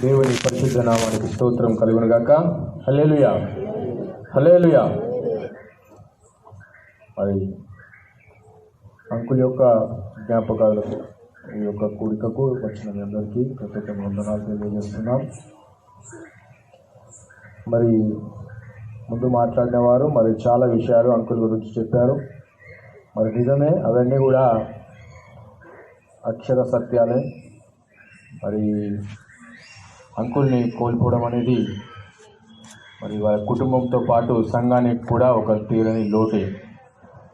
దేవుని పరిశుద్ధ నామానికి స్తోత్రం కలుగును గాక. హల్లెలూయా, హల్లెలూయా. మరి అంకుల్ యొక్క జ్ఞాపకాలకు ఈ యొక్క కూడికకు వచ్చిన మీ అందరికీ ప్రత్యేక వందనాలు తెలియజేస్తున్నాం. మరి ముందు మాట్లాడిన వారు మరి చాలా విషయాలు అంకుల్ గురించి చెప్పారు. మరి నిజమే, అవన్నీ కూడా అక్షర సత్యాలే. మరి అంకుల్ని కోల్పోవడం అనేది మరి వాళ్ళ కుటుంబంతో పాటు సంఘానికి కూడా ఒక తీరని లోటే.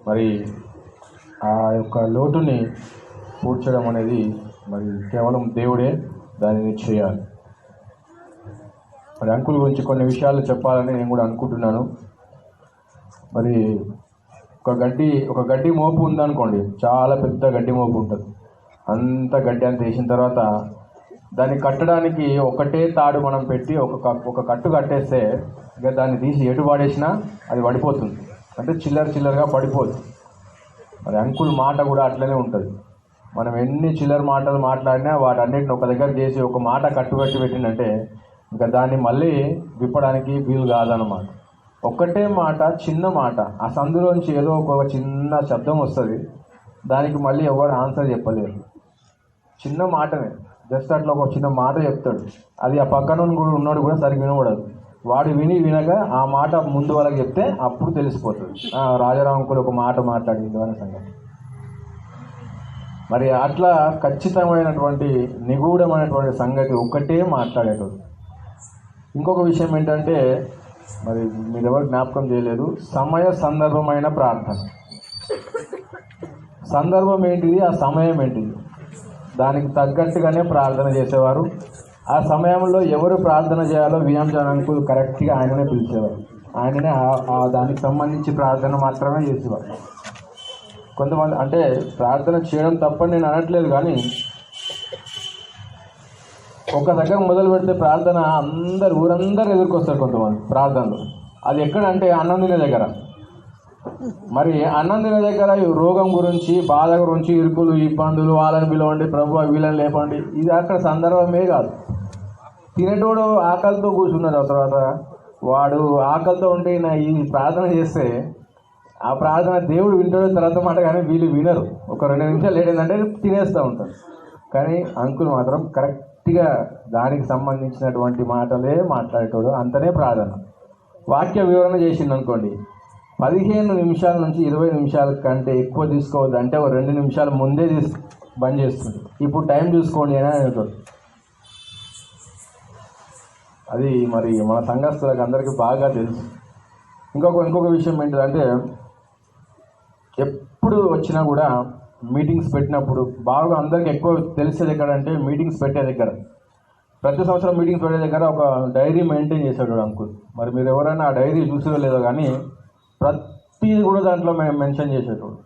మరి ఆ యొక్క లోటుని పూడ్చడం అనేది మరి కేవలం దేవుడే దానిని చేయాలి. మరి అంకుల్ గురించి కొన్ని విషయాలు చెప్పాలని నేను కూడా అనుకుంటున్నాను. మరి ఒక గడ్డి మోపు ఉందనుకోండి, చాలా పెద్ద గడ్డి మోపు ఉంటుంది. అంత గడ్డి అంత వేసిన తర్వాత దాన్ని కట్టడానికి ఒకటే తాడు మనం పెట్టి ఒక కట్టు కట్టేస్తే ఇక దాన్ని తీసి ఎటు పడేసినా అది పడిపోతుంది, అంటే చిల్లరగా పడిపోతుంది. మరి అంకుల్ మాట కూడా అట్లనే ఉంటుంది. మనం ఎన్ని చిల్లర మాటలు మాట్లాడినా వాటన్నిటిని ఒక దగ్గర చేసి ఒక మాట కట్టుకట్టి పెట్టిందంటే ఇంకా దాన్ని మళ్ళీ విప్పడానికి వీలు కాదన్నమాట. ఒక్కటే మాట, చిన్న మాట, ఆ సందులోంచి ఏదో ఒక చిన్న శబ్దం వస్తుంది, దానికి మళ్ళీ ఎవరు ఆన్సర్ చెప్పలేరు. చిన్న మాటనే, జస్ట్ అట్లా ఒక చిన్న మాట చెప్తాడు, అది ఆ పక్కన కూడా ఉన్నాడు కూడా సరిగ్గా వినబడదు. వాడు వినక ఆ మాట ముందు వాళ్ళకి చెప్తే అప్పుడు తెలిసిపోతుంది, రాజారాం అంకుల్ ఒక మాట మాట్లాడింది అనే సంగతి. మరి అట్లా ఖచ్చితమైనటువంటి నిగూఢమైనటువంటి సంగతి ఒక్కటే మాట్లాడేటోడు. ఇంకొక విషయం ఏంటంటే, మరి మీరు ఎవరు జ్ఞాపకం చేయలేదు, సమయ సందర్భమైన ప్రార్థన. సందర్భం ఏంటిది, ఆ సమయం ఏంటిది, దానికి తగ్గట్టుగానే ప్రార్థన చేసేవారు. ఆ సమయంలో ఎవరు ప్రార్థన చేయాలో విఎం అంకుల్ కరెక్ట్గా ఆయననే పిలిచేవారు. ఆయననే దానికి సంబంధించి ప్రార్థన మాత్రమే చేసేవారు. కొంతమంది అంటే ప్రార్థన చేయడం తప్పని నేను అనట్లేదు, కానీ ఒక దగ్గర మొదలు పెడితే ప్రార్థన ఊరందరూ ఎదుర్కొస్తారు కొంతమంది ప్రార్థనలు. అది ఎక్కడంటే అన్నం తినే దగ్గర. మరి అన్నం తినే దగ్గర రోగం గురించి, బాధ గురించి, ఇరుకులు, ఇబ్బందులు, వాళ్ళని పిలవండి, ప్రభు వీళ్ళని లేపండి, ఇది అక్కడ సందర్భమే కాదు. తినేటోడు ఆకలితో కూర్చున్నాడు, ఆ తర్వాత వాడు ఆకలితో ఉంటే ఈ ప్రార్థన చేస్తే ఆ ప్రార్థన దేవుడు వింటాడు తర్వాత మాట, కానీ వీళ్ళు వినరు. ఒక 2 నిమిషాలు ఏంటంటే తినేస్తూ ఉంటారు. కానీ అంకుల్ మాత్రం కరెక్ట్గా దానికి సంబంధించినటువంటి మాటలే మాట్లాడేటోడు, అంతనే ప్రార్థన. వాక్య వివరణ చేసిండు అనుకోండి, 15 నిమిషాల నుంచి 20 నిమిషాల కంటే ఎక్కువ తీసుకోవద్దు, అంటే ఒక 2 నిమిషాలు ముందే బంద్ చేస్తుంది. ఇప్పుడు టైం చూసుకోండి అని అనేటోడు. అది మరి మన సంఘస్థులకు అందరికీ బాగా తెలుసు. ఇంకొక విషయం ఏంటంటే, ఎప్పుడు వచ్చినా కూడా మీటింగ్స్ పెట్టినప్పుడు బాగా అందరికి ఎక్కువ తెలిసేది ఎక్కడంటే మీటింగ్స్ పెట్టే దగ్గర. ప్రతి సంవత్సరం మీటింగ్స్ పెట్టే దగ్గర ఒక డైరీ మెయింటైన్ చేశాడు అంకుల్. మరి మీరు ఎవరైనా ఆ డైరీ చూసిరో లేదో కానీ ప్రతిది కూడా దాంట్లో మేము మెన్షన్ చేసేటోడు.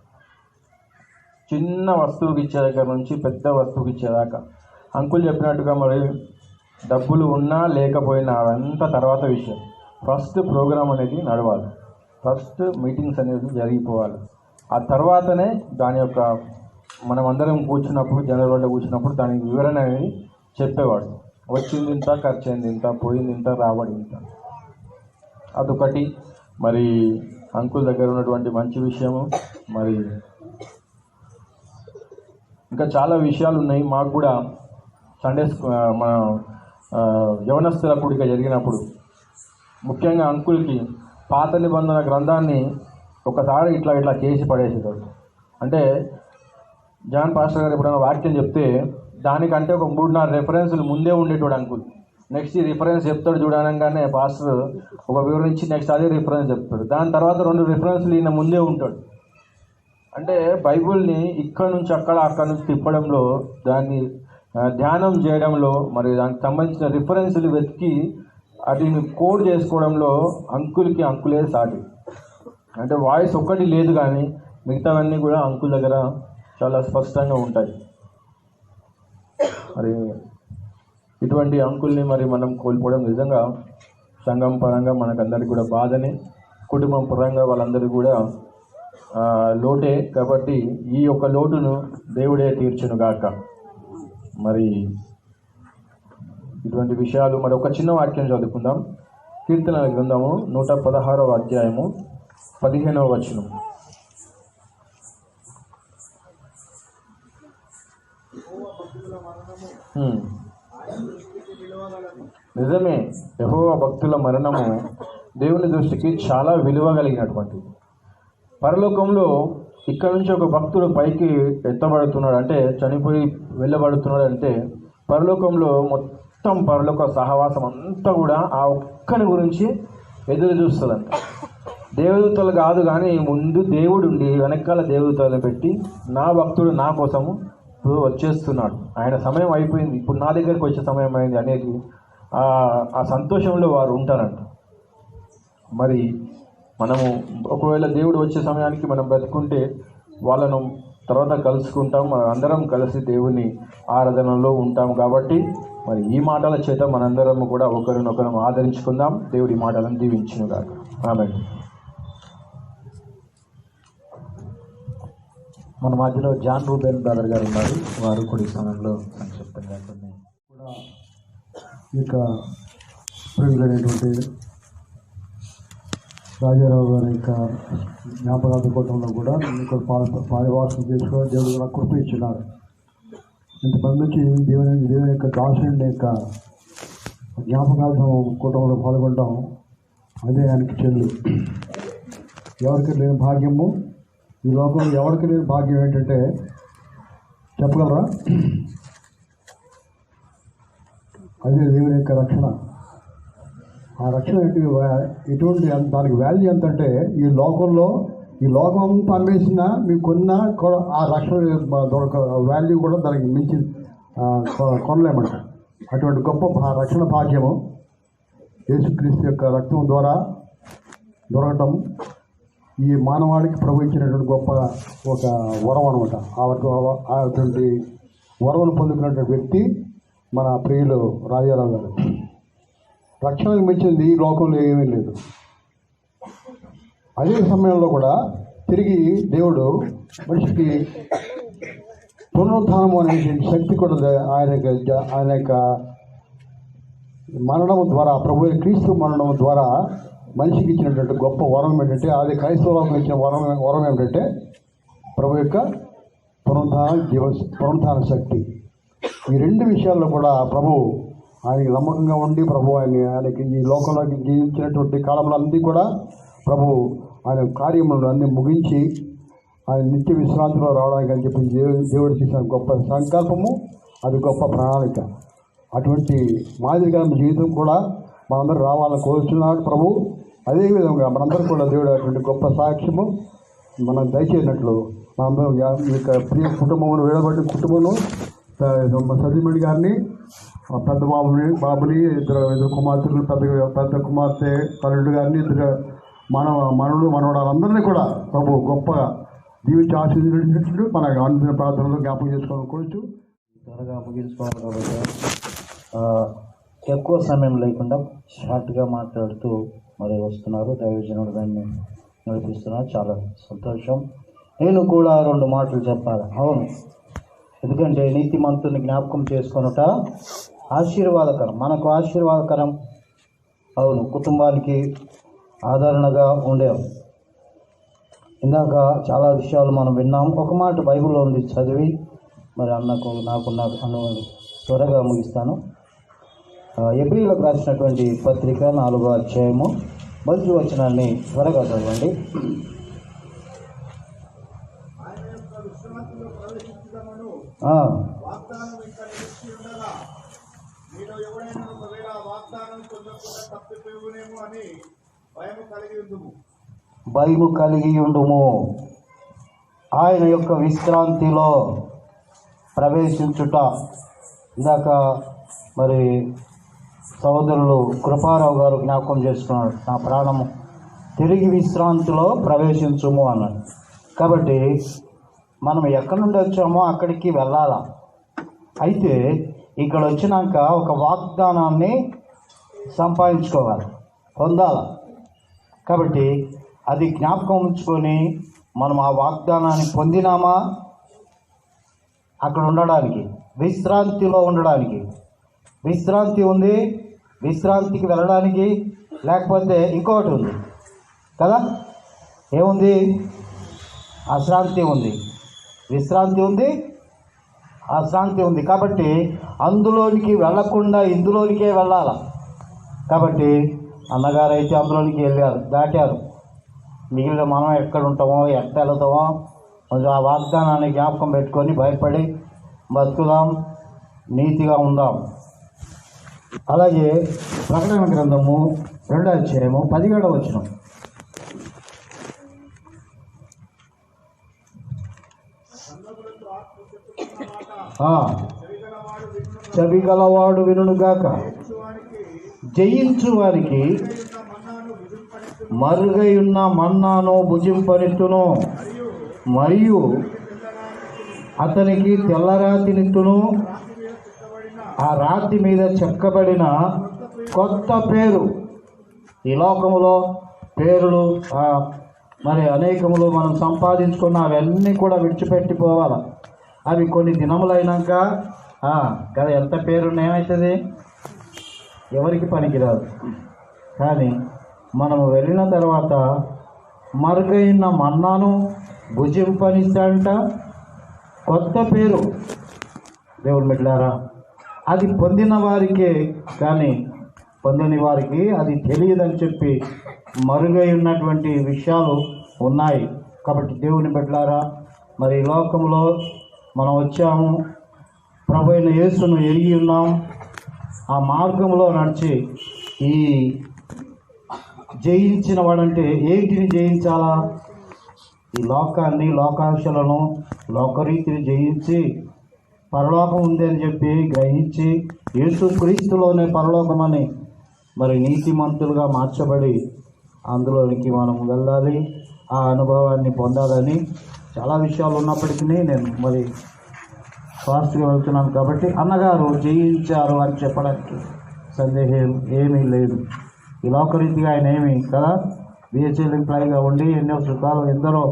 చిన్న వస్తువుకి ఇచ్చే దగ్గర నుంచి పెద్ద వస్తువుకి ఇచ్చేదాకా. అంకుల్ చెప్పినట్టుగా మరి డబ్బులు ఉన్నా లేకపోయినా అదంతా తర్వాత విషయం. ఫస్ట్ ప్రోగ్రామ్ అనేది నడవాలి, ఫస్ట్ మీటింగ్స్ అనేది జరిగిపోవాలి. ఆ తర్వాతనే దాని యొక్క మనం అందరం కూర్చున్నప్పుడు, జనరల్ కూర్చున్నప్పుడు దానికి వివరణ అనేది చెప్పేవాడు. వచ్చింది ఇంత, ఖర్చు అయింది ఇంత, పోయింది ఇంత, రాబడి ఇంత. అదొకటి. మరి అంకుల్ దగ్గర ఉన్నటువంటి మంచి విషయము. మరి ఇంకా చాలా విషయాలు ఉన్నాయి. మాకు కూడా సండే మన యవనస్తుల కూడిక జరిగినప్పుడు ముఖ్యంగా అంకుల్కి పాత నిబంధన గ్రంథాన్ని ఒకసారి ఇట్లా చేసి పడేసేటోడు. అంటే జాన్ పాస్టర్ గారు ఎప్పుడైనా వాక్యం చెప్తే దానికంటే ఒక 3-4 రెఫరెన్స్లు ముందే ఉండేటోడు అంకుల్. నెక్స్ట్ ఈ రిఫరెన్స్ చెప్తాడు చూడనగానే పాస్టర్ ఒక వివరించి నెక్స్ట్ అదే రిఫరెన్స్ చెప్తాడు. దాని తర్వాత 2 రిఫరెన్స్లు ఈయన ముందే ఉంటాడు. అంటే బైబుల్ని ఇక్కడ నుంచి అక్కడ నుంచి తిప్పడంలో, దాన్ని ధ్యానం చేయడంలో, మరి దానికి సంబంధించిన రిఫరెన్స్లు వెతికి వాటిని కోడ్ చేసుకోవడంలో అంకులే సాటి. అంటే వాయిస్ ఒక్కటి లేదు కానీ మిగతావన్నీ కూడా అంకుల్ దగ్గర చాలా స్పష్టంగా ఉంటాయి. మరి ఇటువంటి అంకుల్ని మరి మనం కోల్పోవడం నిజంగా సంఘం పరంగా మనకందరికీ కూడా బాధనే, కుటుంబం పరంగా వాళ్ళందరికీ కూడా లోటే. కాబట్టి ఈ యొక్క లోటును దేవుడే తీర్చును గాక. మరి ఇటువంటి విషయాలు. మరి ఒక చిన్న వాక్యం చదువుకుందాం. కీర్తనల గ్రంథము 116వ అధ్యాయము 15వ వచనం. నిజమే, యెహోవా భక్తుల మరణము దేవుని దృష్టికి చాలా విలువ కలిగినటువంటిది. పరలోకంలో ఇక్కడ నుంచి ఒక భక్తుడు పైకి ఎత్తబడుతున్నాడు అంటే, చనిపోయి వెళ్ళబడుతున్నాడు అంటే, పరలోకంలో మొత్తం పరలోక సహవాసం అంతా కూడా ఆ ఒక్కని గురించి ఎదురు చూస్తుందంట. దేవదూతలు కాదు కానీ ముందు దేవుడు ఉండి వెనకాల దేవదూతలను పెట్టి, నా భక్తుడు నా కోసము ఇప్పుడు వచ్చేస్తున్నాడు, ఆయన సమయం అయిపోయింది, ఇప్పుడు నా దగ్గరికి వచ్చే సమయం అయింది అనేది ఆ సంతోషంలో వారు ఉంటారంట. మరి మనము ఒకవేళ దేవుడు వచ్చే సమయానికి మనం బ్రతుకుంటే వాళ్ళను తర్వాత కలుసుకుంటాం, అందరం కలిసి దేవుని ఆరాధనలో ఉంటాం. కాబట్టి మరి ఈ మాటల చేత మనందరం కూడా ఒకరినొకరం ఆదరించుకుందాం. దేవుడి మాటలను దీవించునుగాక. ఆమేన్. మన మధ్యలో జాన్ రూబెన్ బ్రదర్ గారు ఉన్నారు. వారు కూడా ఈ సమయంలో సంక్షిప్తంగా కొన్ని కూడా ఇక ప్రియులైనటువంటి రాజారావు గారి యొక్క జ్ఞాపకార్థ కూటంలో కూడా మీకు పారివాసం చేసుకోవడం దేవుడు కూడా కృప ఇచ్చినారు. ఇంతమంది నుంచి దేవుని యొక్క దాసుని యొక్క జ్ఞాపకార్థం కూటంలో పాల్గొనడం అదే ఆయనకి చెల్లు. ఎవరికి లేని భాగ్యము ఈ లోకంలో, ఎవరికి లేని భాగ్యం ఏంటంటే చెప్పగలరా? అదే దేవుని యొక్క రక్షణ. ఆ రక్షణ ఎటువంటి దానికి వాల్యూ ఎంత అంటే, ఈ లోకం అంతా అమ్మేసినా మీకు కొన్న ఆ రక్షణ వాల్యూ కూడా దానికి మించి కొనలేమంట. అటువంటి గొప్ప రక్షణ భాగ్యము యేసుక్రీస్తు యొక్క రక్తం ద్వారా దొరకటం ఈ మానవాళికి ప్రభు ఇచ్చినటువంటి గొప్ప ఒక వరం అనమాట. అటువంటి వరమును పొందుకున్నటువంటి వ్యక్తి మన ప్రియులు రాజారావు గారు. రక్షణకు మించింది ఈ లోకంలో ఏమీ లేదు. అదే సమయంలో కూడా తిరిగి దేవుడు మనిషికి పునరుద్ధానం అనే శక్తి కూడా ఆయన యొక్క మరణం ద్వారా, ప్రభు క్రీస్తు మరణం ద్వారా మనిషికి ఇచ్చినటువంటి గొప్ప వరం ఏంటంటే, అది క్రైస్తవులకు ఇచ్చిన వరం ఏమిటంటే ప్రభు యొక్క పునరుద్ధాన శక్తి. ఈ రెండు విషయాల్లో కూడా ప్రభు ఆయనకి నమ్మకంగా ఉండి, ప్రభు ఆయనకి ఈ లోకంలోకి జీవించినటువంటి కాలంలో అన్నీ కూడా ప్రభు ఆయన కార్యములను అన్నీ ముగించి ఆయన నిత్య విశ్రాంతిలో రావడానికి అని చెప్పి దేవుడు చేసిన గొప్ప సంకల్పము, అది గొప్ప ప్రణాళిక. అటువంటి మాదిరిగా జీవితం కూడా మనందరూ రావాలని కోరుచున్నాడు ప్రభు. అదేవిధంగా మనందరూ కూడా దేవుడు అటువంటి గొప్ప సాక్ష్యము మనం దయచేసినట్లు మనందరం ఈ యొక్క ప్రియ కుటుంబమును వేడబడిన కుటుంబము సతీమణి గారిని, పెద్ద బాబుని ఇద్దరు కుమార్తెలు, పెద్ద కుమార్తె కరుణుడు గారిని, ఇద్దరు మనవడాలందరినీ కూడా ప్రభు గొప్పగా దీవించి ఆశీర్వదించినట్లు మన అందిన ప్రార్థనలో జ్ఞాపకం చేసుకోవాలనుకోవచ్చు. త్వరగా ముగించుకోవాలి కాబట్టి ఎక్కువ సమయం లేకుండా షార్ట్గా మాట్లాడుతూ మరి వస్తున్నారు. దైవజనుడు దాన్ని నడిపిస్తున్నారు. చాలా సంతోషం. నేను కూడా 2 మాటలు చెప్పాలి. అవును, ఎందుకంటే నీతిమంతుని జ్ఞాపకం చేసుకొనుట ఆశీర్వాదకరం, మనకు ఆశీర్వాదకరం. అవును, కుటుంబానికి ఆదరణగా ఉండేవి. ఇందాక చాలా విషయాలు మనం విన్నాం. ఒక మాట బైబిల్లో ఉంది, చదివి మరి నాకు త్వరగా ముగిస్తాను. ఎబ్రీలకు రాసినటువంటి పత్రిక 4వ అధ్యాయము 1వ వచనాన్ని త్వరగా చదవండి. భయము కలిగి ఉండుము, ఆయన యొక్క విశ్రాంతిలో ప్రవేశించుట. ఇందాక మరి సోదరులు కృపారావు గారు జ్ఞాపకం చేసుకున్నాడు, నా ప్రాణము తిరిగి విశ్రాంతిలో ప్రవేశించుము అన్నాడు. కాబట్టి మనం ఎక్కడి నుండి వచ్చామో అక్కడికి వెళ్ళాలా. అయితే ఇక్కడ వచ్చినాక ఒక వాగ్దానాన్ని సంపాదించుకోవాలి, పొందాలి. కాబట్టి అది జ్ఞాపకం ఉంచుకొని మనం ఆ వాగ్దానాన్ని పొందినామా అక్కడ ఉండడానికి, విశ్రాంతిలో ఉండడానికి. విశ్రాంతి ఉంది, విశ్రాంతికి వెళ్ళడానికి, లేకపోతే ఇంకొకటి ఉంది కదా, ఏముంది? అశ్రాంతి ఉంది, విశ్రాంతి ఉంది, అశ్రాంతి ఉంది. కాబట్టి అందులోనికి వెళ్ళకుండా ఇందులోనికే వెళ్ళాలి. కాబట్టి అన్నగారు అయితే అందులోనికి వెళ్ళారు, దాటారు. మిగిలిన మనం ఎక్కడ ఉంటామో, ఎక్కడ వెళ్తామో కొంచెం ఆ వాగ్దానాన్ని జ్ఞాపకం పెట్టుకొని భయపడి బతుకుదాం, నీతిగా ఉందాం. అలాగే ప్రకటన గ్రంథము 2వ అధ్యాయము 17వ వచనం. చెవిగలవాడు వినుగాక, జయించు వారికి మరుగైయున్న మన్నాను భుజింపనిత్తును, మరియు అతనికి తెల్లరాతినిత్తును, ఆ రాతి మీద చెక్కబడిన కొత్త పేరు. ఈ లోకములో పేరులు మరి అనేకములు మనం సంపాదించుకున్న అవన్నీ కూడా విడిచిపెట్టిపోవాలి. అవి కొన్ని దినములైనాక కదా ఎంత పేరున్న ఏమవుతుంది? ఎవరికి పనికిరాదు. కానీ మనము వెళ్ళిన తర్వాత మరుగైన మన్నాను భుజింపనిస్తాడంట, కొత్త పేరు. దేవుడు బిడ్డలారా, అది పొందిన వారికే కానీ పొందని వారికి అది తెలియదని చెప్పి మరుగై ఉన్నటువంటి విషయాలు ఉన్నాయి. కాబట్టి దేవుని బిడ్డలారా, మరి ఈ లోకంలో మనం వచ్చాము, ప్రభు అయిన యేసును ఎరిగి ఉన్నాం, ఆ మార్గంలో నడిచి ఈ జయించిన వాడంటే ఏంటిని జయించాలా? ఈ లోకాన్ని, లోకాంశాలను, లోకరీతిని జయించి పరలోకం ఉంది అని చెప్పి గ్రహించి యేసుక్రీస్తులోనే పరలోకమని మరి నీతిమంతులుగా మార్చబడి అందులోనికి మనం వెళ్ళాలి, ఆ అనుభవాన్ని పొందాలని చాలా విషయాలు ఉన్నప్పటికీ నేను మరి ఫాస్ట్గా వెళ్తున్నాను. కాబట్టి అన్నగారు జయించారు అని చెప్పడానికి సందేహం ఏమీ లేదు. ఈ లోకరీతిగా ఆయన ఏమి కదా బిహెచ్ఎల్ ఎంప్లాయీగా ఉండి ఎన్నో సుఖాలు ఎందరో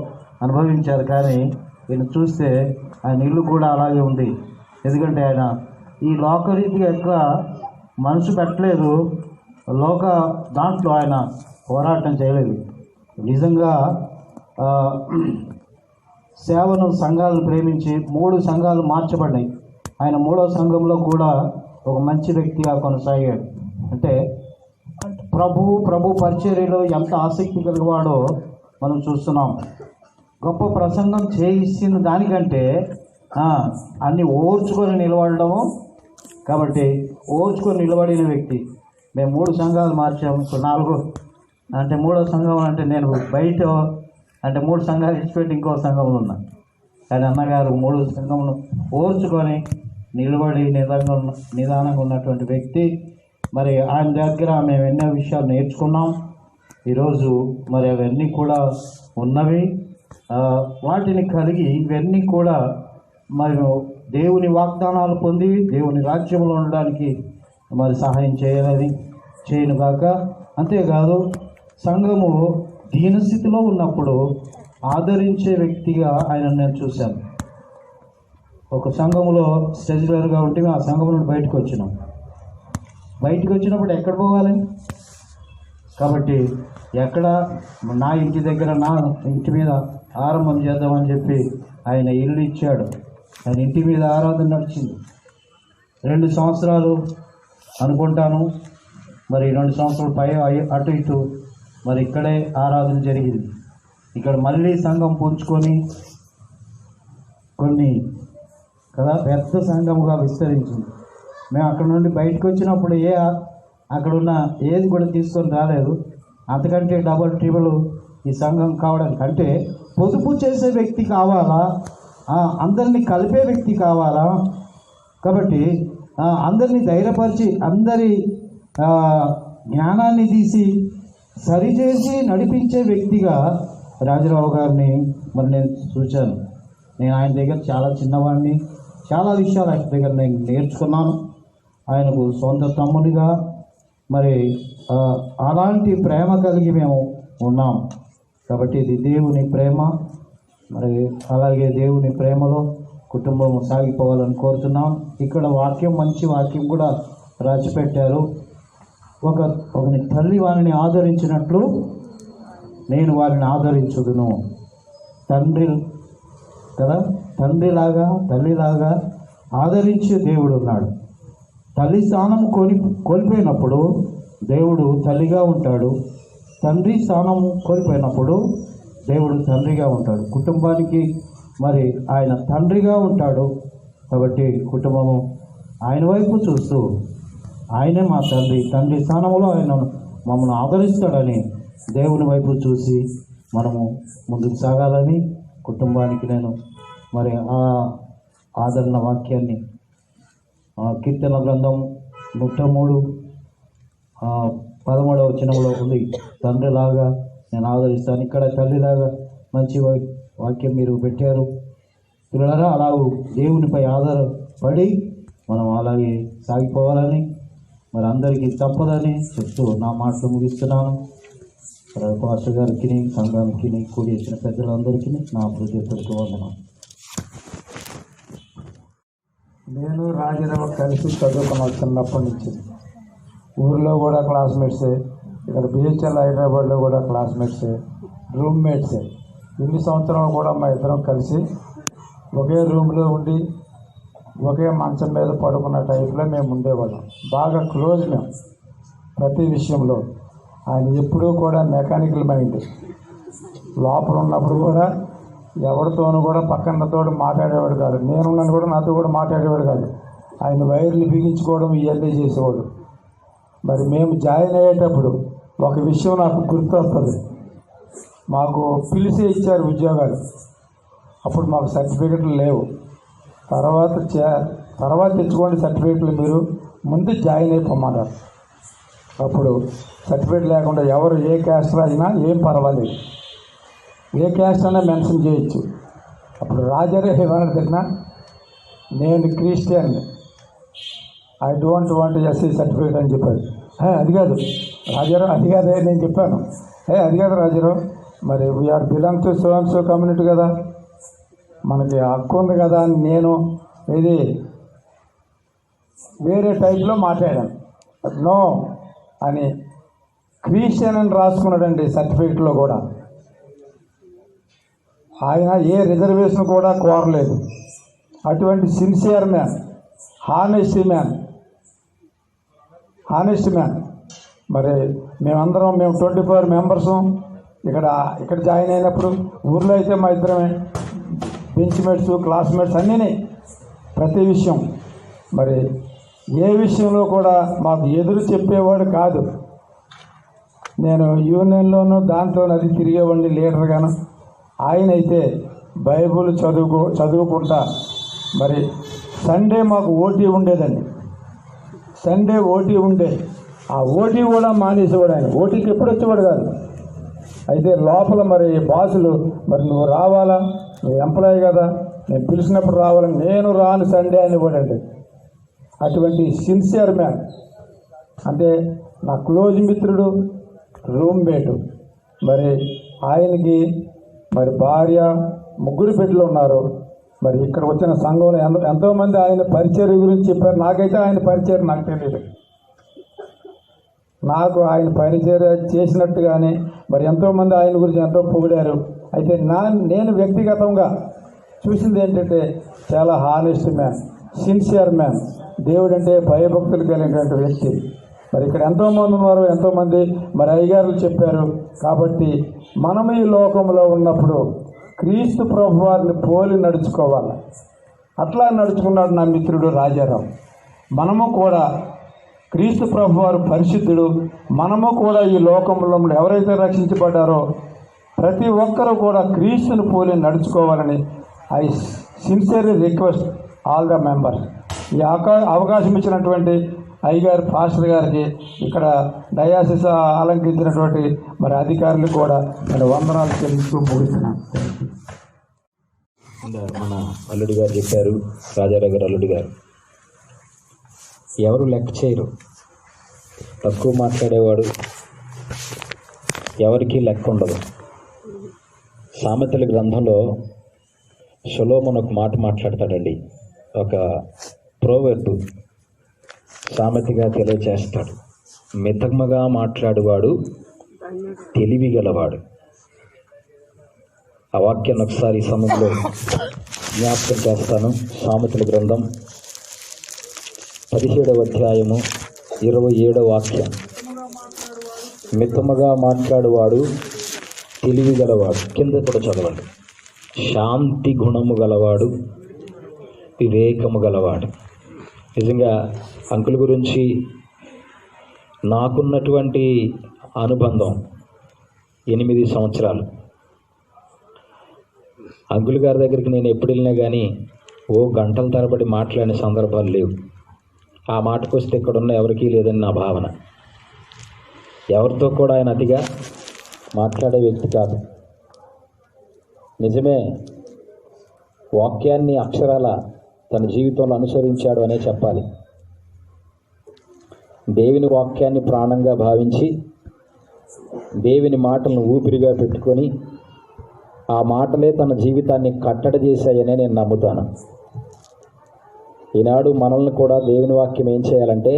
అనుభవించారు. కానీ ఈయన చూస్తే ఆయన ఇల్లు కూడా అలాగే ఉంది. ఎందుకంటే ఆయన ఈ లోకరీతిగా ఎక్కువ మనసు పెట్టలేదు, దాంట్లో ఆయన పోరాటం చేయలేదు. నిజంగా సేవను, సంఘాలను ప్రేమించి 3 సంఘాలు మార్చబడ్డాయి. ఆయన 3వ సంఘంలో కూడా ఒక మంచి వ్యక్తిగా కొనసాగాడు. అంటే ప్రభు పరిచర్యలో ఎంత ఆసక్తి కలిగవాడో మనం చూస్తున్నాం. గొప్ప ప్రసంగం చేయిస్తున్న దానికంటే అన్ని ఓర్చుకొని నిలబడము. కాబట్టి ఓర్చుకొని నిలబడిన వ్యక్తి. మేము 3 సంఘాలు మార్చాము, ఇప్పుడు 4 అంటే 3వ సంఘం అంటే నేను బయట అంటే 3 సంఘాలు ఇచ్చిపెట్టి ఇంకో సంఘంలో ఉన్నా. కానీ అన్నగారు 3 సంఘంలో ఓర్చుకొని నిలబడి నిదానంగా ఉన్నటువంటి వ్యక్తి. మరి ఆయన దగ్గర మేము ఎన్నో విషయాలు నేర్చుకున్నాం. ఈరోజు మరి అవన్నీ కూడా ఉన్నవి. వాటిని కలిగి ఇవన్నీ కూడా మరి దేవుని వాగ్దానాలు పొంది దేవుని రాజ్యంలో ఉండడానికి మరి సహాయం చేయను కాక. అంతేకాదు సంఘము దీనస్థితిలో ఉన్నప్పుడు ఆదరించే వ్యక్తిగా ఆయన నేను చూశాను. ఒక సంఘములో స్టేజ్లర్గా ఉంటే ఆ సంఘం నుండి బయటకు వచ్చినప్పుడు ఎక్కడ పోవాలి? కాబట్టి ఎక్కడ నా ఇంటి దగ్గర నా ఇంటి మీద ఆరంభం చేద్దామని చెప్పి ఆయన ఇల్లు ఇచ్చాడు. ఆయన ఇంటి మీద ఆరాధన నడిచింది 2 సంవత్సరాలు అనుకుంటాను. మరి 2 సంవత్సరాలు పై అటు ఇటు మరి ఇక్కడే ఆరాధన జరిగింది. ఇక్కడ మళ్ళీ సంఘం పుంజుకొని కొన్ని కదా పెద్ద సంఘముగా విస్తరించింది. మేము అక్కడ నుండి బయటకు వచ్చినప్పుడు అక్కడున్న ఏది కూడా తీసుకొని రాలేదు. అంతకంటే డబుల్ ట్రిబుల్ ఈ సంఘం కావడానికి అంటే పొదుపు చేసే వ్యక్తి కావాలా, అందరినీ కలిపే వ్యక్తి కావాలా. కాబట్టి అందరినీ ధైర్యపరిచి అందరి జ్ఞానాన్ని తీసి సరిచేసి నడిపించే వ్యక్తిగా రాజరావు గారిని మరి నేను చూశాను. నేను ఆయన దగ్గర చాలా చిన్నవాడిని, చాలా విషయాలు ఆయన దగ్గర నేను నేర్చుకున్నాను. ఆయనకు సొంత తమ్మునిగా మరి అలాంటి ప్రేమ కలిగి మేము ఉన్నాం. కాబట్టి ఇది దేవుని ప్రేమ. మరి అలాగే దేవుని ప్రేమలో కుటుంబం సాగిపోవాలని కోరుతున్నాం. ఇక్కడ వాక్యం మంచి వాక్యం కూడా రాసిపెట్టారు. ఒకని తల్లి వారిని ఆదరించినట్లు నేను వారిని ఆదరించుదును. తండ్రి కదా, తండ్రిలాగా తల్లిలాగా ఆదరించే దేవుడు ఉన్నాడు. తల్లి స్థానం కోల్పోయినప్పుడు దేవుడు తల్లిగా ఉంటాడు. తండ్రి స్థానం కోల్పోయినప్పుడు దేవుడు తండ్రిగా ఉంటాడు. కుటుంబానికి మరి ఆయన తండ్రిగా ఉంటాడు. కాబట్టి కుటుంబము ఆయన వైపు చూస్తూ ఆయనే మా తండ్రి స్థానంలో ఆయన మమ్మల్ని ఆదరిస్తాడని దేవుని వైపు చూసి మనము ముందుకు సాగాలని కుటుంబానికి నేను మరి ఆ ఆదరణ వాక్యాన్ని కీర్తన గ్రంథం 103:13 వచనంలో ఉంది. తండ్రిలాగా నేను ఆదరిస్తాను. ఇక్కడ తల్లిలాగా మంచి వాక్యం మీరు పెట్టారు. పిల్లలారా, అలాగూ దేవునిపై ఆధారపడి మనం అలాగే సాగిపోవాలని మరి అందరికీ తప్పదని చెప్తూ నా మాటలు ముగిస్తున్నాను. పాస్టర్ గారికి, సంఘానికి, కూడి వచ్చిన పెద్దలందరికీ నా హృదయపూర్వక వందనాలు. నేను రాజరావు కలిసి చదువుకున్నాను చిన్నప్పటి నుంచి. ఊరిలో కూడా క్లాస్మేట్సే, ఇక్కడ బిహెచ్ఎల్ హైదరాబాద్లో కూడా క్లాస్మేట్సే, రూమ్మేట్సే. ఇన్ని సంవత్సరాలు కూడా మా ఇద్దరం కలిసి ఒకే రూమ్లో ఉండి ఒకే మంచం మీద పడుకున్న టైప్లో మేము ఉండేవాళ్ళం. బాగా క్లోజ్ మేము ప్రతి విషయంలో. ఆయన ఎప్పుడూ కూడా మెకానికల్ మైండ్. లోపల ఉన్నప్పుడు కూడా ఎవరితోనూ కూడా పక్కనతో మాట్లాడేవాడు కాదు. నేనున్నాను కూడా నాతో కూడా మాట్లాడేవాడు కాదు. ఆయన వైర్లు బిగించుకోవడం ఇవన్నీ చేసేవాడు. మరి మేము జాయిన్ అయ్యేటప్పుడు ఒక విషయం నాకు గుర్తొస్తుంది. మాకు పిలిచి ఇచ్చారు ఉద్యోగాలు. అప్పుడు మాకు సర్టిఫికెట్లు లేవు. తర్వాత తెచ్చుకోండి సర్టిఫికెట్లు, మీరు ముందు జాయిన్ అయిపోమన్నారు. అప్పుడు సర్టిఫికెట్ లేకుండా ఎవరు ఏ క్యాస్ట్ రాసినా ఏం పర్వాలేదు, ఏ క్యాస్ట్ అయినా మెన్షన్ చేయొచ్చు. అప్పుడు రాజారే ఏమన్నా తెలిసినా, నేను Christian, I don't want SC certificate అని చెప్పాడు. అది కాదు రాజారావు, అది కాదే నేను చెప్పాను. అది కాదు రాజారావు, మరి we are belong to so and so community కదా, మనకి హక్కు ఉంది కదా అని నేను ఇది వేరే టైప్లో మాట్లాడాను. నో అని క్రిస్టియన్ అని రాసుకున్నాడండి సర్టిఫికేట్లో కూడా. ఆయన ఏ రిజర్వేషన్ కూడా కోరలేదు. అటువంటి సిన్సియర్ మ్యాన్, హానెస్ట్ మ్యాన్. మరి మేము 24 మెంబర్సు ఇక్కడ జాయిన్ అయినప్పుడు. ఊర్లో అయితే మా ఇద్దరమే, బెంచ్మేట్స్, క్లాస్మేట్స్ అన్నీ ప్రతి విషయం. మరి ఏ విషయంలో కూడా మాకు ఎదురు చెప్పేవాడు కాదు. నేను యూనియన్లోనూ దాంట్లోనూ అది తిరిగేవాడిని లీడర్గాను. ఆయన అయితే బైబుల్ చదువుకుంటా. మరి సండే మాకు ఓటీ ఉండేదండి. సండే ఓటీ ఉండే, ఆ ఓటీ కూడా మానేసేవాడు ఆయన. ఓటీకి ఎప్పుడు వచ్చేవాడు కాదు. అయితే లోపల మరి బాసులు, మరి నువ్వు రావాలా, నువ్వు ఎంప్లాయీ కదా, నేను పిలిచినప్పుడు రావాలని, నేను రాను సండే అనేవాడండి. అటువంటి సిన్సియర్ మ్యాన్. అంటే నా క్లోజ్ మిత్రుడు, రూమ్మేటు. మరి ఆయనకి మరి భార్య, 3 బిడ్డలు ఉన్నారు. మరి ఇక్కడ వచ్చిన సంఘంలో ఎంతోమంది ఆయన పరిచర్య గురించి చెప్పారు. నాకైతే ఆయన పరిచర్య నాకు తెలియదు. నాకు ఆయన పరిచర్య చేసినట్టుగానే మరి ఎంతోమంది ఆయన గురించి ఎంతో పొగిడారు. అయితే నేను వ్యక్తిగతంగా చూసింది ఏంటంటే చాలా హానెస్ట్ మ్యాన్, సిన్సియర్ మ్యాన్, దేవుడు అంటే భయభక్తులు కలిగినటువంటి వ్యక్తి. మరి ఇక్కడ ఎంతోమంది ఉన్నారు, ఎంతోమంది మరి అయ్యగారులు చెప్పారు. కాబట్టి మనం ఈ లోకంలో ఉన్నప్పుడు క్రీస్తు ప్రభు వారిని పోలి నడుచుకోవాలి. అట్లా నడుచుకున్నాడు నా మిత్రుడు రాజారావు. మనము కూడా క్రీస్తు ప్రభు వారు పరిశుద్ధుడు. మనము కూడా ఈ లోకంలో ఎవరైతే రక్షించబడ్డారో ప్రతి ఒక్కరూ కూడా క్రీస్తుని పోలి నడుచుకోవాలని I sincerely request all the members. ఈ అవకాశం ఇచ్చినటువంటి అయ్యగారు, పాస్టర్ గారికి, ఇక్కడ డయాసిస్ అలంకరించినటువంటి మరి అధికారులు కూడా నేను వందనాలు చెల్లిస్తూ ముగిస్తున్నాను. మన అల్లుడి గారు చెప్పారు, రాజారావు గారు అల్లుడి గారు, ఎవరు లెక్క చేయరు, తక్కువ మాట్లాడేవాడు, ఎవరికి లెక్క ఉండదు. సామెతల గ్రంథంలో సొలొమోను ఒక మాట మాట్లాడతాడండి, ఒక ప్రోవర్బ్. సామెతగా తెలియజేస్తాడు. మితముగా మాట్లాడువాడు తెలివి గలవాడు. ఆ వాక్యాన్ని ఒకసారి ఈ సమయంలో జ్ఞాపకం చేస్తాను. సామెతల గ్రంథం 17వ అధ్యాయము 27వ వాక్యం. మితముగా మాట్లాడువాడు తెలివి గలవాడు. కింద కూడా చదవండి. శాంతి గుణము గలవాడు వివేకము గలవాడు. నిజంగా అంకుల్ గురించి నాకున్నటువంటి అనుబంధం 8 సంవత్సరాలు. అంకుల్ గారి దగ్గరికి నేను ఎప్పుడు వెళ్ళినా కానీ గంటల తరబడి మాట్లాడిన సందర్భాలు లేవు. ఆ మాటకు వస్తే ఇక్కడున్న ఎవరికీ లేదని నా భావన. ఎవరితో కూడా ఆయన అతిగా మాట్లాడే వ్యక్తి కాదు. నిజమే, వాక్యాన్ని అక్షరాల తన జీవితంలో అనుసరించాడు అనే చెప్పాలి. దేవుని వాక్యాన్ని ప్రాణంగా భావించి దేవుని మాటలను ఊపిరిగా పెట్టుకొని ఆ మాటలే తన జీవితాన్ని కట్టడి చేశాయనే నేను నమ్ముతాను. ఈనాడు మనల్ని కూడా దేవుని వాక్యం ఏం చేయాలంటే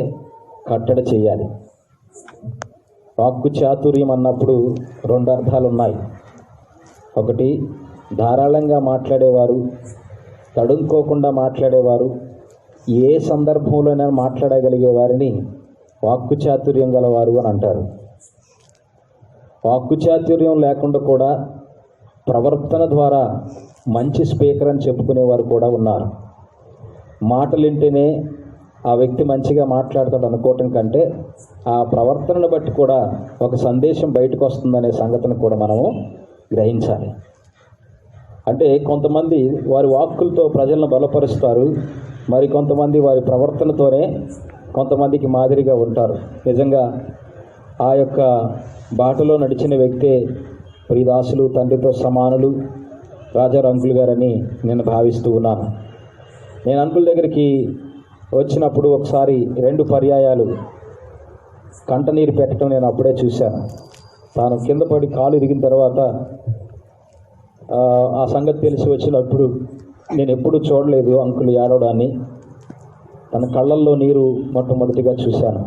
కట్టడి చేయాలి. వాక్కు చాతుర్యం అన్నప్పుడు 2 అర్థాలు ఉన్నాయి. ఒకటి, ధారాళంగా మాట్లాడేవారు, తడుముకోకుండా మాట్లాడేవారు, ఏ సందర్భంలోనైనా మాట్లాడగలిగే వారిని వాక్కు చాతుర్యం గలవారు అని అంటారు. వాక్కు చాతుర్యం లేకుండా కూడా ప్రవర్తన ద్వారా మంచి స్పీకర్ అని చెప్పుకునేవారు కూడా ఉన్నారు. మాటలు వింటేనే ఆ వ్యక్తి మంచిగా మాట్లాడతాడు అనుకోవటం కంటే ఆ ప్రవర్తనను బట్టి కూడా ఒక సందేశం బయటకు వస్తుందనే సంగతిని కూడా మనము గ్రహించాలి. అంటే కొంతమంది వారి వాక్కులతో ప్రజలను బలపరుస్తారు, మరి కొంతమంది వారి ప్రవర్తనతోనే కొంతమందికి మాదిరిగా ఉంటారు. నిజంగా ఆ యొక్క బాటలో నడిచిన వ్యక్తే ప్రియదాసులు, తండ్రితో సమానులు రాజారావు అంకుల్ గారని నేను భావిస్తూ ఉన్నాను. నేను అంకుల్ దగ్గరికి వచ్చినప్పుడు ఒకసారి 2 పర్యాయాలు కంటనీరు పెట్టడం నేను అప్పుడే చూశాను. తాను కింద పడి కాలు ఇరిగిన తర్వాత ఆ సంగతి తెలిసి వచ్చినప్పుడు నేను ఎప్పుడూ చూడలేదు అంకుల్ ఏడవడాన్ని. తన కళ్ళల్లో నీరు మొట్టమొదటిగా చూశాను.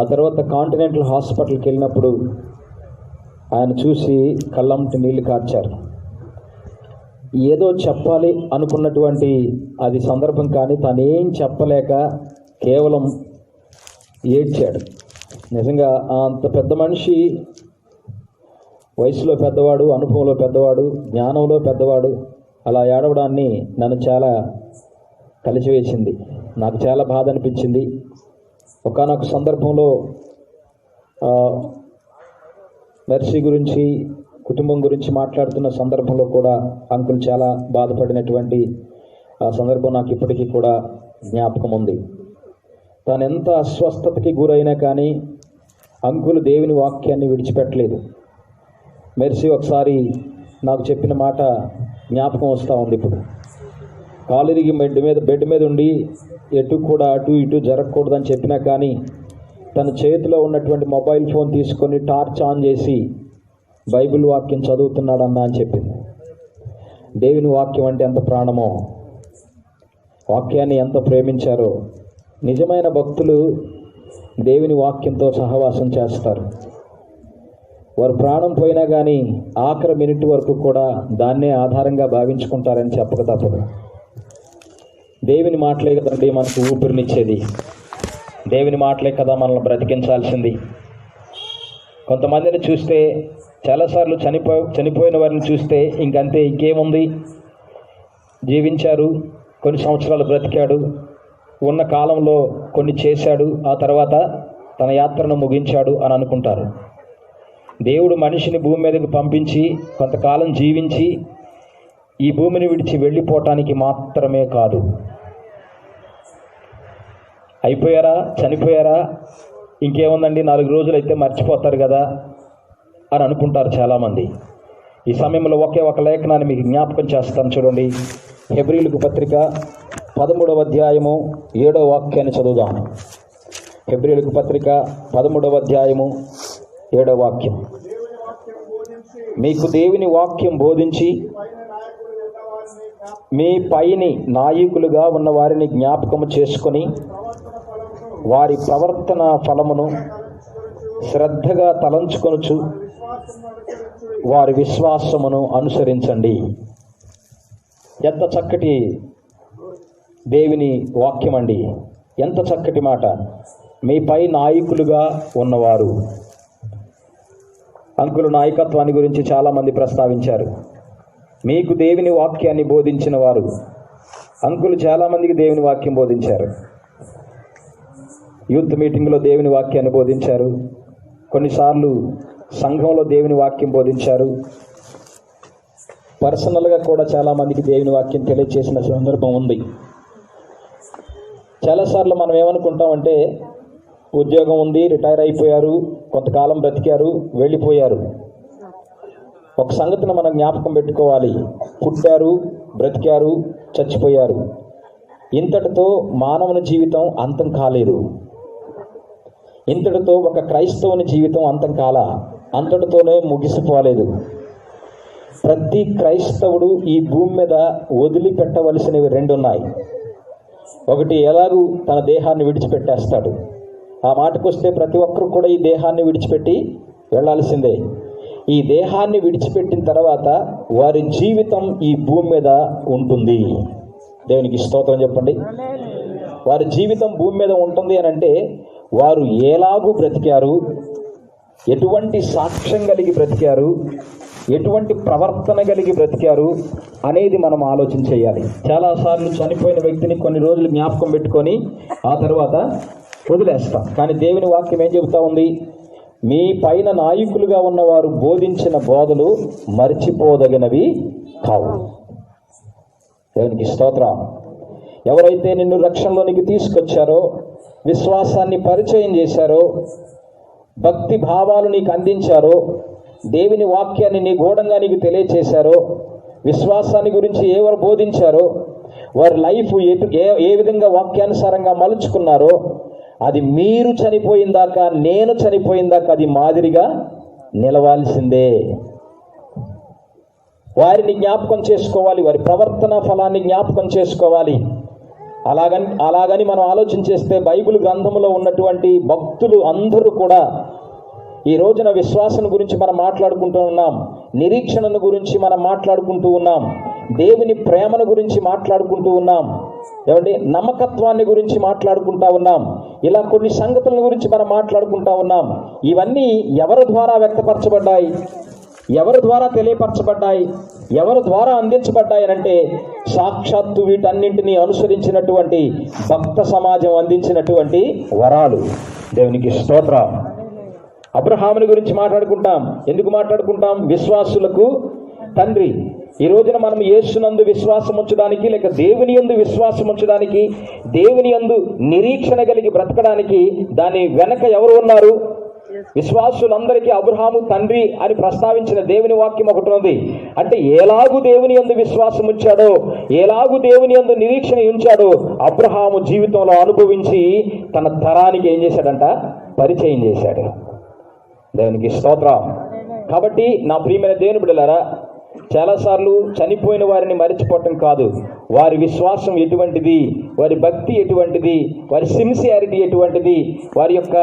ఆ తర్వాత కాంటినెంటల్ హాస్పిటల్కి వెళ్ళినప్పుడు ఆయన చూసి కళ్ళంటి నీళ్లు కార్చారు. ఏదో చెప్పాలి అనుకున్నటువంటి అది సందర్భం, కానీ తనేం చెప్పలేక కేవలం ఏడ్చాడు. నిజంగా అంత పెద్ద మనిషి, వయసులో పెద్దవాడు, అనుభవంలో పెద్దవాడు, జ్ఞానంలో పెద్దవాడు, అలా ఏడవడాన్ని నన్ను చాలా కలిచివేసింది. నాకు చాలా బాధ అనిపించింది. ఒకానొక సందర్భంలో మెర్సీ గురించి, కుటుంబం గురించి మాట్లాడుతున్న సందర్భంలో కూడా అంకుల్ చాలా బాధపడినటువంటి ఆ సందర్భం నాకు ఇప్పటికీ కూడా జ్ఞాపకం ఉంది. తాను ఎంత అస్వస్థతకి గురైనా కానీ అంకుల్ దేవుని వాక్యాన్ని విడిచిపెట్టలేదు. మెర్సీ ఒకసారి నాకు చెప్పిన మాట జ్ఞాపకం వస్తూ ఉంది. ఇప్పుడు కాలిరిగి బెడ్ మీద ఉండి అటు ఇటు జరగకూడదని చెప్పినా కానీ తన చేతిలో ఉన్నటువంటి మొబైల్ ఫోన్ తీసుకొని టార్చ్ ఆన్ చేసి బైబిల్ వాక్యం చదువుతున్నాడన్నా అని చెప్పింది. దేవుని వాక్యం అంటే ఎంత ప్రాణమో, వాక్యాన్ని ఎంత ప్రేమించారో. నిజమైన భక్తులు దేవుని వాక్యంతో సహవాసం చేస్తారు. వారు ప్రాణం పోయినా కానీ ఆఖరి మినిట్ వరకు కూడా దాన్నే ఆధారంగా భావించుకుంటారని చెప్పక తప్పదు. దేవుని మాటలే కదండి మనకు ఊపిరినిచ్చేది. దేవుని మాటలే కదా మనల్ని బ్రతికించాల్సింది. కొంతమందిని చూస్తే చాలాసార్లు చనిపోయిన వారిని చూస్తే ఇంకంతే, ఇంకేముంది, జీవించారు, కొన్ని సంవత్సరాలు బ్రతికాడు, ఉన్న కాలంలో కొన్ని చేశాడు, ఆ తర్వాత తన యాత్రను ముగించాడు అని అనుకుంటారు. దేవుడు మనిషిని భూమి మీదకి పంపించి కొంతకాలం జీవించి ఈ భూమిని విడిచి వెళ్ళిపోవటానికి మాత్రమే కాదు. అయిపోయారా, చనిపోయారా, ఇంకేముందండి 4 రోజులు అయితే మర్చిపోతారు కదా అని అనుకుంటారు చాలామంది. ఈ సమయంలో ఒకే ఒక లేఖనాన్ని మీకు జ్ఞాపకం చేస్తాను, చూడండి. హెబ్రీయులకు పత్రిక 13వ అధ్యాయము 7వ వాక్యాన్ని చదువుదాం. హెబ్రీయులకు పత్రిక 13వ అధ్యాయము 7వ వాక్యం. మీకు దేవుని వాక్యం బోధించి మీ పైని నాయకులుగా ఉన్న వారిని జ్ఞాపకము చేసుకొని వారి ప్రవర్తన ఫలమును శ్రద్ధగా తలంచుకొనుచు వారి విశ్వాసమును అనుసరించండి. ఎంత చక్కటి దేవుని వాక్యం అండి, ఎంత చక్కటి మాట. మీపై నాయకులుగా ఉన్నవారు, అంకులు నాయకత్వాన్ని గురించి చాలామంది ప్రస్తావించారు. మీకు దేవుని వాక్యాన్ని బోధించిన వారు అంకులు చాలామందికి దేవుని వాక్యం బోధించారు. యూత్ మీటింగ్లో దేవుని వాక్యాన్ని బోధించారు, కొన్నిసార్లు సంఘంలో దేవుని వాక్యం బోధించారు, పర్సనల్గా కూడా చాలామందికి దేవుని వాక్యం తెలియజేసిన సందర్భం ఉంది. చాలాసార్లు మనం ఏమనుకుంటామంటే ఉద్యోగం ఉంది, రిటైర్ అయిపోయారు, కొంతకాలం బ్రతికారు, వెళ్ళిపోయారు. ఒక సంగతిని మనం జ్ఞాపకం పెట్టుకోవాలి, పుట్టారు, బ్రతికారు, చచ్చిపోయారు. ఇంతటితో మానవుని జీవితం అంతం కాలేదు. ఇంతటితో ఒక క్రైస్తవుని జీవితం అంతం కాల, అంతటితోనే ముగిసిపోలేదు. ప్రతి క్రైస్తవుడు ఈ భూమి మీద వదిలిపెట్టవలసినవి 2 ఉన్నాయి. ఒకటి, ఎలాగూ తన దేహాన్ని విడిచిపెట్టేస్తాడు. ఆ మాటకొస్తే ప్రతి ఒక్కరు కూడా ఈ దేహాన్ని విడిచిపెట్టి వెళ్ళాల్సిందే. ఈ దేహాన్ని విడిచిపెట్టిన తర్వాత వారి జీవితం ఈ భూమి మీద ఉంటుంది. దేవునికి స్తోత్రం చెప్పండి. వారి జీవితం భూమి మీద ఉంటుంది అని అంటే వారు ఎలాగూ బ్రతికారు, ఎటువంటి సాక్ష్యం కలిగి బ్రతికారు, ఎటువంటి ప్రవర్తన కలిగి బ్రతికారు అనేది మనం ఆలోచన చేయాలి. చాలాసార్లు చనిపోయిన వ్యక్తిని కొన్ని రోజులు జ్ఞాపకం పెట్టుకొని ఆ తర్వాత వదిలేస్తాం. కానీ దేవుని వాక్యం ఏం చెబుతా ఉంది? మీ పైన నాయకులుగా ఉన్నవారు బోధించిన బోధలు మర్చిపోదగినవి కావు. దేవునికి స్తోత్రం. ఎవరైతే నిన్ను రక్షణలోనికి తీసుకొచ్చారో, విశ్వాసాన్ని పరిచయం చేశారో, భక్తి భావాలు నీకు అందించారో, దేవుని వాక్యాన్ని నీ గూఢంగా నీకు తెలియచేశారో, విశ్వాసాన్ని గురించి ఎవరు బోధించారో, వారి లైఫ్ ఏ విధంగా వాక్యానుసారంగా మలుచుకున్నారో, అది మీరు చనిపోయిందాకా, నేను చనిపోయిందాకా అది మాదిరిగా నిలవాల్సిందే. వారిని జ్ఞాపకం చేసుకోవాలి, వారి ప్రవర్తన ఫలాన్ని జ్ఞాపకం చేసుకోవాలి. అలాగని మనం ఆలోచన చేస్తే బైబిల్ గ్రంథంలో ఉన్నటువంటి భక్తులు అందరూ కూడా ఈ రోజున విశ్వాసం గురించి మనం మాట్లాడుకుంటూ ఉన్నాం, నిరీక్షణను గురించి మనం మాట్లాడుకుంటూ ఉన్నాం, దేవుని ప్రేమను గురించి మాట్లాడుకుంటూ ఉన్నాం, ఏమండి నమ్మకత్వాన్ని గురించి మాట్లాడుకుంటా ఉన్నాం. ఇలా కొన్ని సంగతుల గురించి మనం మాట్లాడుకుంటా ఉన్నాం. ఇవన్నీ ఎవరి ద్వారా వ్యక్తపరచబడ్డాయి, ఎవరి ద్వారా తెలియపరచబడ్డాయి, ఎవరి ద్వారా అందించబడ్డాయి అంటే సాక్షాత్తు వీటన్నింటినీ అనుసరించినటువంటి భక్త సమాజం అందించినటువంటి వరాలు. దేవునికి స్తోత్రం. అబ్రహాముని గురించి మాట్లాడుకుంటాం. ఎందుకు మాట్లాడుకుంటాం? విశ్వాసులకు తండ్రి. ఈ రోజున మనం యేసునందు విశ్వాసం ఉంచడానికి, లేక దేవుని యందు విశ్వాసం ఉంచడానికి, దేవుని యందు నిరీక్షణ కలిగి బ్రతకడానికి దాని వెనక ఎవరు ఉన్నారు? విశ్వాసులందరికీ అబ్రహాము తండ్రి అని ప్రస్తావించిన దేవుని వాక్యం ఒకటి ఉంది. అంటే ఎలాగూ దేవుని యందు విశ్వాసం ఉంచాడో, ఎలాగూ దేవుని యందు నిరీక్షణ ఉంచాడో అబ్రహాము జీవితంలో అనుభవించి తన తరానికి ఏం చేశాడంట? పరిచయం చేశాడు. దేవునికి స్తోత్రం. కాబట్టి నా ప్రియమైన దేవుని బిడ్డలారా, చాలాసార్లు చనిపోయిన వారిని మరిచిపోవటం కాదు, వారి విశ్వాసం ఎటువంటిది, వారి భక్తి ఎటువంటిది, వారి సిన్సియారిటీ ఎటువంటిది, వారి యొక్క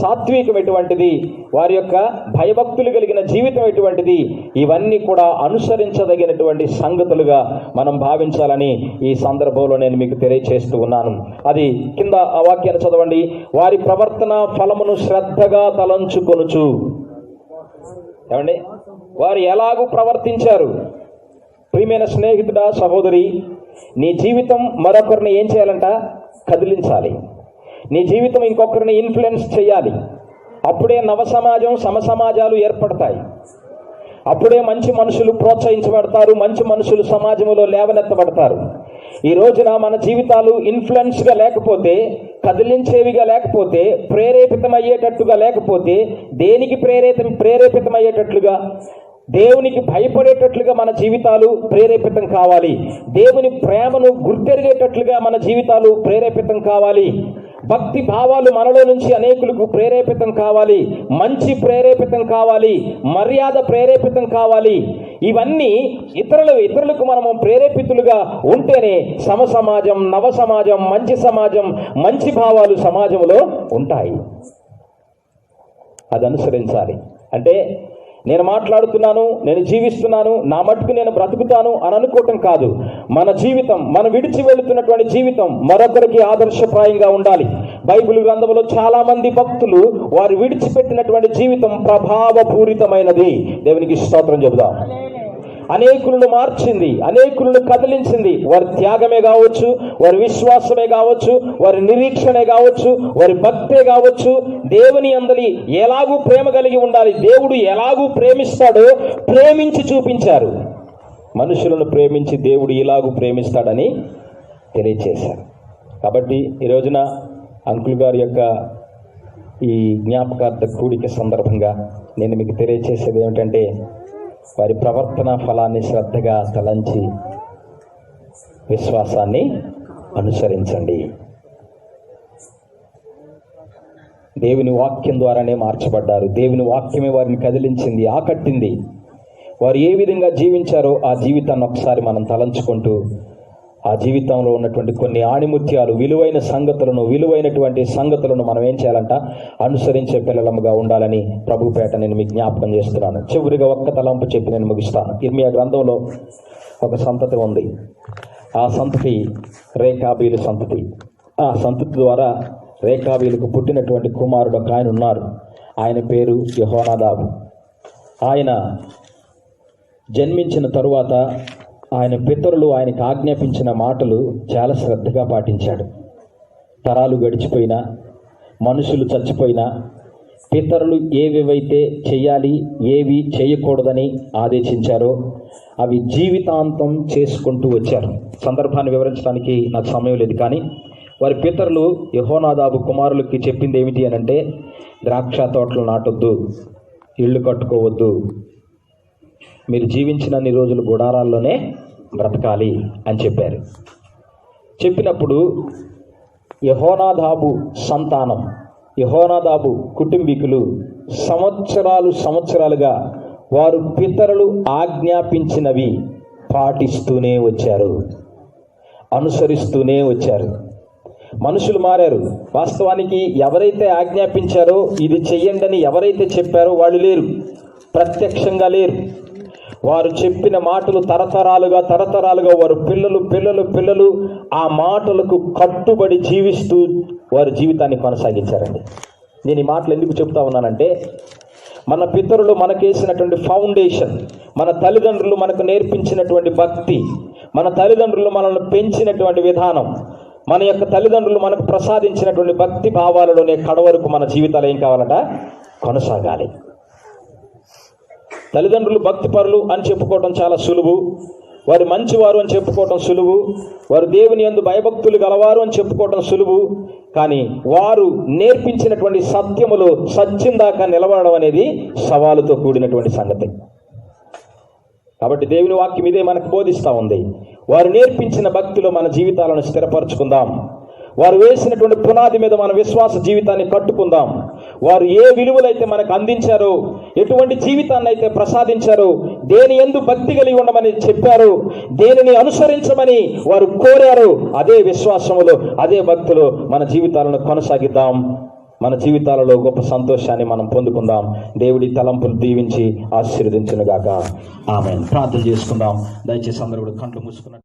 సాత్వికం ఎటువంటిది, వారి యొక్క భయభక్తులు కలిగిన జీవితం ఎటువంటిది, ఇవన్నీ కూడా అనుసరించదగినటువంటి సంగతులుగా మనం భావించాలని ఈ సందర్భంలో నేను మీకు తెలియచేస్తూ ఉన్నాను. అది కింద ఆ వాక్యాన్ని చదవండి. వారి ప్రవర్తన ఫలమును శ్రద్ధగా తలంచుకొనుచు. ఏమండి, వారు ఎలాగూ ప్రవర్తించారు. ప్రియమైన స్నేహితుడా, సహోదరి, నీ జీవితం మరొకరిని ఏం చేయాలంట? కదిలించాలి. నీ జీవితం ఇంకొకరిని ఇన్ఫ్లుయెన్స్ చేయాలి. అప్పుడే నవ సమాజం, సమసమాజాలు ఏర్పడతాయి. అప్పుడే మంచి మనుషులు ప్రోత్సహించబడతారు, మంచి మనుషులు సమాజంలో లేవనెత్తబడతారు. ఈ రోజున మన జీవితాలు ఇన్ఫ్లుయెన్స్గా లేకపోతే, కదిలించేవిగా లేకపోతే, ప్రేరేపితమయ్యేటట్టుగా లేకపోతే, దేనికి ప్రేరేపితమయ్యేటట్లుగా, దేవునికి భయపడేటట్లుగా మన జీవితాలు ప్రేరేపితం కావాలి. దేవుని ప్రేమను గుర్తెరిగేటట్లుగా మన జీవితాలు ప్రేరేపితం కావాలి. భక్తి భావాలు మనలో నుంచి అనేకులకు ప్రేరేపితం కావాలి, మంచి ప్రేరేపితం కావాలి, మర్యాద ప్రేరేపితం కావాలి. ఇవన్నీ ఇతరులకు మనము ప్రేరేపితులుగా ఉంటేనే సమసమాజం, నవ సమాజం, మంచి భావాలు సమాజంలో ఉంటాయి. అది అనుసరించాలి. అంటే నేను మాట్లాడుతున్నాను, నేను జీవిస్తున్నాను, నా మట్టుకు నేను బ్రతుకుతాను అని అనుకోవటం కాదు. మన జీవితం, మనం విడిచి వెళుతున్నటువంటి జీవితం మరొకరికి ఆదర్శప్రాయంగా ఉండాలి. బైబిల్ గ్రంథంలో చాలా మంది భక్తులు వారు విడిచిపెట్టినటువంటి జీవితం ప్రభావపూరితమైనది. దేవునికి స్తోత్రం చెబుదాం. అనేకులను మార్చింది, అనేకులను కదిలించింది. వారి త్యాగమే కావచ్చు, వారి విశ్వాసమే కావచ్చు, వారి నిరీక్షణే కావచ్చు, వారి భక్తే కావచ్చు. దేవుని అందలి ఎలాగూ ప్రేమ కలిగి ఉండాలి, దేవుడు ఎలాగూ ప్రేమిస్తాడో ప్రేమించి చూపించారు. మనుషులను ప్రేమించి దేవుడు ఇలాగూ ప్రేమిస్తాడని తెలియచేశారు. కాబట్టి ఈ రోజున అంకుల్ గారి యొక్క ఈ జ్ఞాపకార్థ కూడిక సందర్భంగా నేను మీకు తెలియచేసేది ఏమిటంటే, వారి ప్రవర్తన ఫలాన్ని శ్రద్ధగా తలంచి విశ్వాసాన్ని అనుసరించండి. దేవుని వాక్యం ద్వారానే మార్చబడ్డారు. దేవుని వాక్యమే వారిని కదిలించింది, ఆకట్టింది. వారు ఏ విధంగా జీవించారో ఆ జీవితాన్ని ఒకసారి మనం తలంచుకుంటూ ఆ జీవితంలో ఉన్నటువంటి కొన్ని ఆణిముత్యాలు, విలువైనటువంటి సంగతులను మనం ఏం చేయాలంట, అనుసరించే పిల్లలముగా ఉండాలని ప్రభుపేట నేను మీకు జ్ఞాపకం చేస్తున్నాను. చివరిగా ఒక్క తలంపు చెప్పి నేను ముగిస్తాను. ఇర్మియా గ్రంథంలో ఒక సంతతి ఉంది. ఆ సంతతి రేకాబీలు సంతతి. ఆ సంతతి ద్వారా రేకాబీలకు పుట్టినటువంటి కుమారుడు ఒక ఆయన ఉన్నారు. ఆయన పేరు యెహోనాదాబు. ఆయన జన్మించిన తరువాత ఆయన పితరులు ఆయనకు ఆజ్ఞాపించిన మాటలు చాలా శ్రద్ధగా పాటించాడు. తరాలు గడిచిపోయినా, మనుషులు చచ్చిపోయినా, పితరులు ఏవేవైతే చేయాలి, ఏవి చేయకూడదని ఆదేశించారో అవి జీవితాంతం చేసుకుంటూ వచ్చారు. సందర్భాన్ని వివరించడానికి నాకు సమయం లేదు, కానీ వారి పితరులు యెహోనాదాబు కుమారులకి చెప్పింది ఏమిటి అని అంటే, ద్రాక్ష తోటలు నాటొద్దు, ఇళ్ళు కట్టుకోవద్దు, మీరు జీవించినన్ని రోజులు గుడారాల్లోనే బ్రతకాలి అని చెప్పారు. చెప్పినప్పుడు యెహోనాదాబు సంతానం, యెహోనాదాబు కుటుంబీకులు సంవత్సరాలుగా వారు పితరులు ఆజ్ఞాపించినవి పాటిస్తూనే వచ్చారు, అనుసరిస్తూనే వచ్చారు. మనుషులు మారారు. వాస్తవానికి ఎవరైతే ఆజ్ఞాపించారో ఇది చెయ్యండి అని ఎవరైతే చెప్పారో వాళ్ళు లేరు, ప్రత్యక్షంగా లేరు. వారు చెప్పిన మాటలు తరతరాలుగా వారు పిల్లలు ఆ మాటలకు కట్టుబడి జీవిస్తూ వారి జీవితాన్ని కొనసాగించారండి. నేను ఈ మాటలు ఎందుకు చెప్తా ఉన్నానంటే, మన పితరులు మనకేసినటువంటి ఫౌండేషన్, మన తల్లిదండ్రులు మనకు నేర్పించినటువంటి భక్తి, మన తల్లిదండ్రులు మనల్ని పెంచినటువంటి విధానం, మన యొక్క తల్లిదండ్రులు మనకు ప్రసాదించినటువంటి భక్తి భావాలలోనే కడవరకు మన జీవితాలు ఏం కావాలట, కొనసాగాలి. తల్లిదండ్రులు భక్తిపరులు అని చెప్పుకోవటం చాలా సులువు, వారు మంచివారు అని చెప్పుకోవటం సులువు, వారు దేవుని యందు భయభక్తులు గలవారు అని చెప్పుకోవటం సులువు. కానీ వారు నేర్పించినటువంటి సత్యములు సత్యం దాకా నిలబడడం అనేది సవాలుతో కూడినటువంటి సంగతి. కాబట్టి దేవుని వాక్యం ఇదే మనకు బోధిస్తూ ఉంది. వారు నేర్పించిన భక్తిలో మన జీవితాలను స్థిరపరచుకుందాం. వారు వేసినటువంటి పునాది మీద మన విశ్వాస జీవితాన్ని కట్టుకుందాం. వారు ఏ విలువలైతే మనకు అందించారో, ఎటువంటి జీవితాన్ని అయితే ప్రసాదించారో, దేని యందు భక్తి కలిగి ఉండమని చెప్పారు, దేనిని అనుసరించమని వారు కోరారు, అదే విశ్వాసములో, అదే భక్తిలో మన జీవితాలను కొనసాగిద్దాం. మన జీవితాలలో గొప్ప సంతోషాన్ని మనం పొందుకుందాం. దేవుడి తలంపులు దీవించి ఆశీర్వదించునుగాక. ఆమేన్. ప్రార్థన చేసుకుందాం. దయచేసి అందరూ కూడా కంట్లు మూసుకున్నారు.